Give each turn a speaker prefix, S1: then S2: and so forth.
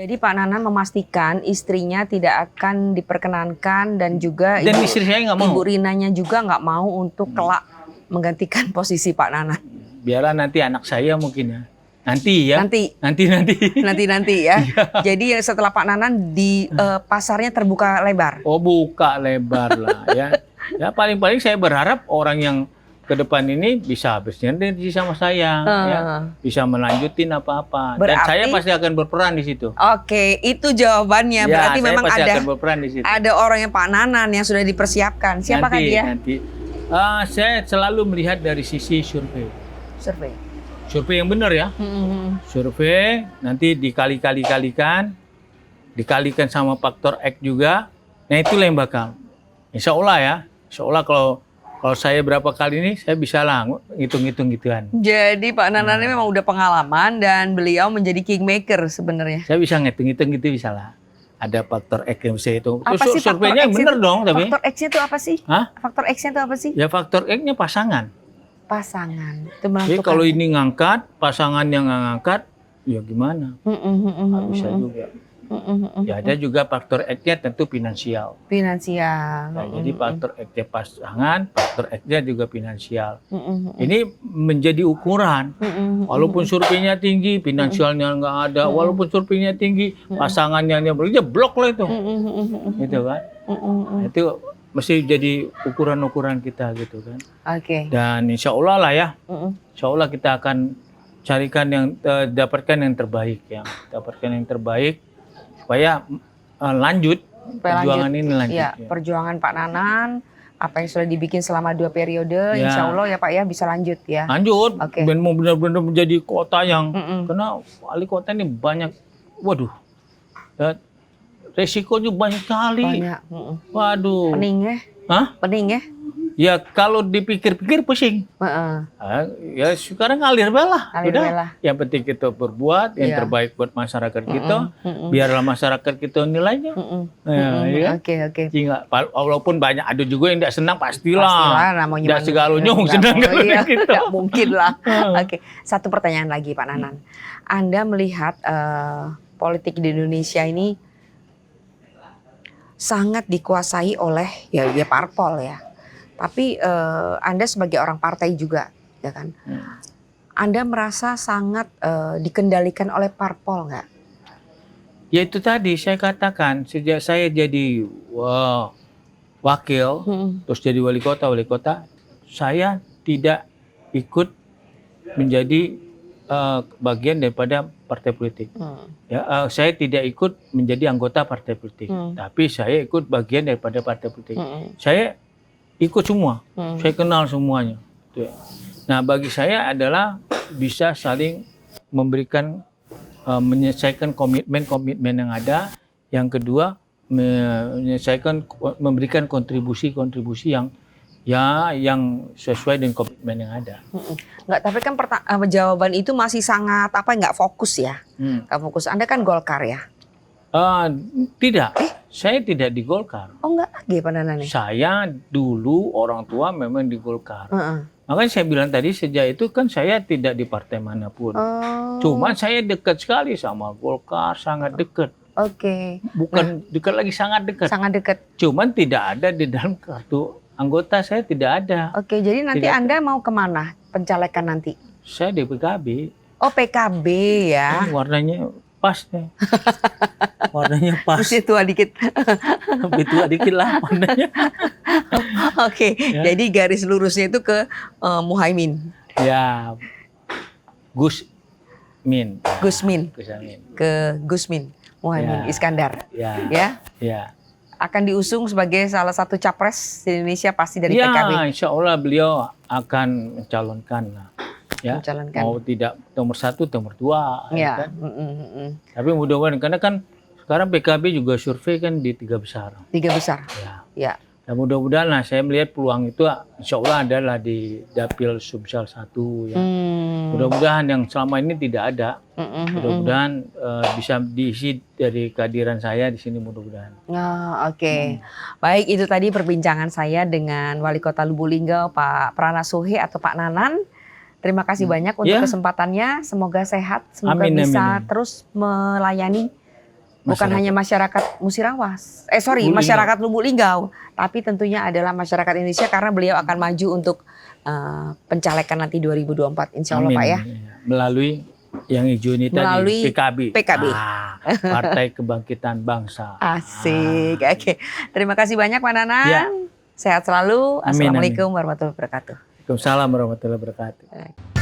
S1: Jadi Pak Nanan memastikan istrinya tidak akan diperkenankan dan juga
S2: Dan istri saya nggak mau.
S1: Ibu Rinanya juga nggak mau untuk kelak menggantikan posisi Pak Nanan.
S2: Biarlah nanti anak saya mungkin ya. Nanti ya.
S1: Nanti ya. Jadi setelah Pak Nanan di pasarnya terbuka lebar.
S2: Oh, buka lebar lah ya. Ya paling-paling saya berharap orang yang ke depan ini bisa bersinergi sama saya, ya, bisa melanjutin apa-apa. Dan saya pasti akan berperan di situ.
S1: Oke, itu jawabannya.
S2: Ya,
S1: berarti memang
S2: akan berperan di situ.
S1: Ada orang yang Pak Nanan yang sudah dipersiapkan. Siapakah dia?
S2: Nanti. Saya selalu melihat dari sisi survei. Survei yang benar ya. Survei nanti dikalikan dikalikan sama faktor X juga. Nah itulah yang bakal. Insya Allah ya. Insya Allah kalau saya berapa kali ini, saya bisa lah ngitung-ngitung gituan.
S1: Jadi Pak Nanan ini memang udah pengalaman dan beliau menjadi kingmaker sebenarnya.
S2: Saya bisa ngitung-ngitung gitu bisa lah. Ada faktor X yang saya hitung.
S1: Apa sih
S2: surveinya yang benar dong. Tapi.
S1: Faktor X-nya itu apa sih?
S2: Hah?
S1: Faktor X-nya itu apa sih?
S2: Ya faktor X-nya pasangan.
S1: Itu
S2: jadi kalau ini ngangkat, pasangan yang ngangkat, ya gimana? Nggak bisa juga. Ya ada juga faktor X-nya tentu finansial. Nah, jadi faktor X-nya pasangan, faktor X-nya juga finansial. Ini menjadi ukuran. Walaupun surveinya tinggi, finansialnya nggak ada. Walaupun surveinya tinggi, pasangannya bekerja blok lah itu. Gitu kan? Itu mesti jadi ukuran-ukuran kita gitu kan.
S1: Oke.
S2: Dan insya Allah lah ya. Insya Allah kita akan carikan dapatkan yang terbaik ya. Dapatkan yang terbaik. Supaya lanjut perjuangan ini lanjut.
S1: Ya, perjuangan Pak Nanan, apa yang sudah dibikin selama 2 periode, insya Allah ya Pak ya bisa lanjut ya.
S2: Lanjut, dan mau benar-benar menjadi kota yang, karena wali kota ini banyak, waduh, resikonya banyak sekali. Waduh.
S1: Pening ya?
S2: Hah?
S1: Pening ya?
S2: Ya kalau dipikir-pikir pusing. Ya sekarang ngalir lah. Udah. Yang penting kita berbuat yang terbaik buat masyarakat kita. Biarlah masyarakat kita nilainya.
S1: Oke.
S2: Walaupun banyak ada juga yang tidak senang pastilah. Tidak segalanya senang gitu.
S1: Tidak mungkin lah. Oke. Satu pertanyaan lagi Pak Nanan. Anda melihat politik di Indonesia ini sangat dikuasai oleh ya parpol ya. Tapi Anda sebagai orang partai juga, ya kan? Anda merasa sangat dikendalikan oleh parpol nggak?
S2: Ya itu tadi saya katakan sejak saya jadi wakil, terus jadi wali kota, saya tidak ikut menjadi bagian daripada partai politik. Ya, saya tidak ikut menjadi anggota partai politik, tapi saya ikut bagian daripada partai politik. Saya ikut semua, saya kenal semuanya. Nah bagi saya adalah bisa saling memberikan, menyelesaikan komitmen yang ada. Yang kedua memberikan kontribusi yang sesuai dengan komitmen yang ada.
S1: Nggak, tapi kan jawaban itu masih sangat nggak fokus ya. Nggak fokus. Anda kan Golkar ya?
S2: Tidak. Saya tidak di Golkar.
S1: Oh enggak lagi Pak Nanan nih?
S2: Saya dulu orang tua memang di Golkar. Makanya saya bilang tadi sejak itu kan saya tidak di partai manapun. Cuman saya dekat sekali sama Golkar, sangat dekat. Bukan dekat lagi, sangat dekat. Sangat dekat. Cuman tidak ada di dalam kartu anggota, saya tidak ada.
S1: Jadi nanti Anda mau kemana pencalekan nanti?
S2: Saya di PKB.
S1: Oh PKB ya?
S2: Warnanya pas nih. Warnanya pas.
S1: Masih tua dikit.
S2: Lebih tua dikit lah warnanya.
S1: Jadi garis lurusnya itu ke Muhaimin.
S2: Ya. Gusmin.
S1: Ke Gusmin. Muhaimin Iskandar. Ya. Akan diusung sebagai salah satu capres di Indonesia pasti dari PKB.
S2: Ya, insya Allah beliau akan mencalonkan. Ya, mau tidak nomor 1, nomor 2, ya. Kan? Tapi mudah-mudahan karena kan sekarang PKB juga survei kan di 3 besar.
S1: 3 besar. Ya.
S2: Dan mudah-mudahan lah saya melihat peluang itu insya Allah adalah di dapil Sumsel 1 ya. Mudah-mudahan yang selama ini tidak ada. Mudah-mudahan bisa diisi dari kehadiran saya di sini mudah-mudahan.
S1: Baik, itu tadi perbincangan saya dengan Wali Kota Lubulingga Pak Pranasuhe atau Pak Nanan. Terima kasih banyak untuk kesempatannya. Semoga sehat, semoga bisa terus melayani Bukan hanya masyarakat Musirawas,
S2: Lubuk
S1: masyarakat Lubuk Linggau, tapi tentunya adalah masyarakat Indonesia karena beliau akan maju untuk pencalekan nanti 2024, insya Allah
S2: Amin.
S1: Pak ya.
S2: Melalui yang hijau ini
S1: Melalui
S2: tadi,
S1: PKB.
S2: Partai Kebangkitan Bangsa.
S1: Asik, oke. Terima kasih banyak Pak Nanang.
S2: Ya.
S1: Sehat selalu.
S2: Amin,
S1: Assalamualaikum warahmatullahi wabarakatuh.
S2: Waalaikumsalam warahmatullahi wabarakatuh.